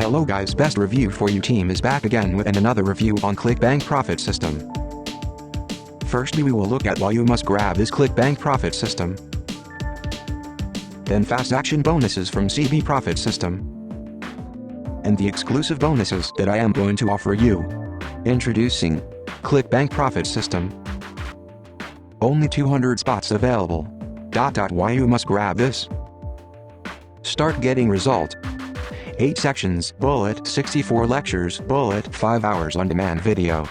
Hello guys, Best Review For You team is back again with another review on ClickBank Profit System. Firstly, we will look at why you must grab this ClickBank Profit System. Then fast action bonuses from CB Profit System. And the exclusive bonuses that I am going to offer you. Introducing ClickBank Profit System. Only 200 spots available. Why you must grab this. Start getting result. 8 sections, bullet, 64 lectures, bullet, 5 hours on-demand video.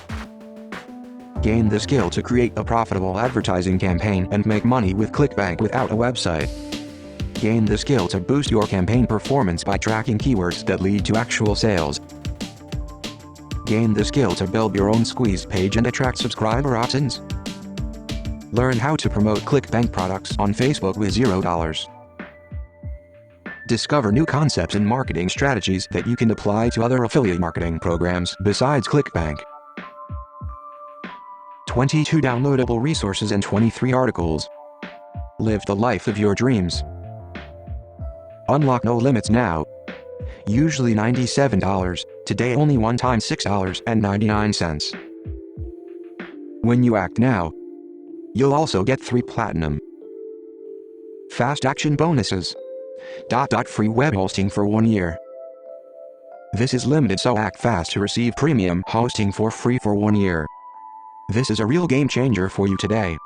Gain the skill to create a profitable advertising campaign and make money with ClickBank without a website. Gain the skill to boost your campaign performance by tracking keywords that lead to actual sales. Gain the skill to build your own squeeze page and attract subscriber opt-ins. Learn how to promote ClickBank products on Facebook with $0. Discover new concepts and marketing strategies that you can apply to other affiliate marketing programs besides ClickBank. 22 downloadable resources and 23 articles. Live the life of your dreams. Unlock no limits now. Usually $97, today only one time $6.99. When you act now, you'll also get 3 platinum. Fast action bonuses. Free web hosting for 1 year. This is limited, so act fast to receive premium hosting for free for 1 year. This is a real game changer for you today.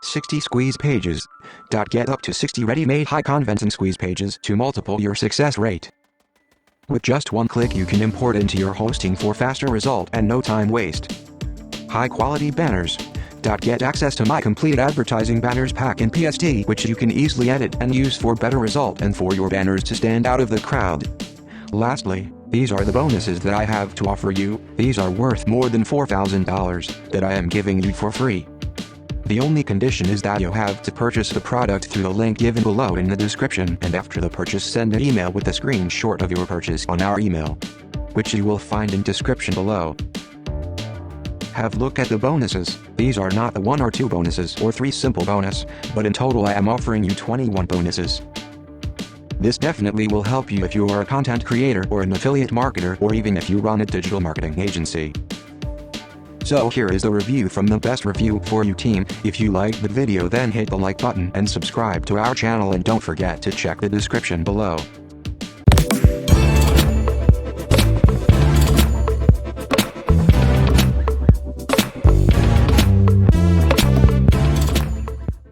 60 squeeze pages. Get up to 60 ready-made high content squeeze pages to multiple your success rate. With just one click you can import into your hosting for faster result and no time waste. High quality banners. Get access to my complete advertising banners pack in PSD, which you can easily edit and use for better result and for your banners to stand out of the crowd. Lastly, these are the bonuses that I have to offer you. These are worth more than $4,000 that I am giving you for free. The only condition is that you have to purchase the product through the link given below in the description, and after the purchase send an email with a screenshot of your purchase on our email, which you will find in description below. Have look at the bonuses. These are not the 1 or 2 bonuses or 3 simple bonus, but in total I am offering you 21 bonuses. This definitely will help you if you are a content creator or an affiliate marketer, or even if you run a digital marketing agency. So here is the review from the Best Review For You team. If you liked the video then hit the like button and subscribe to our channel, and don't forget to check the description below.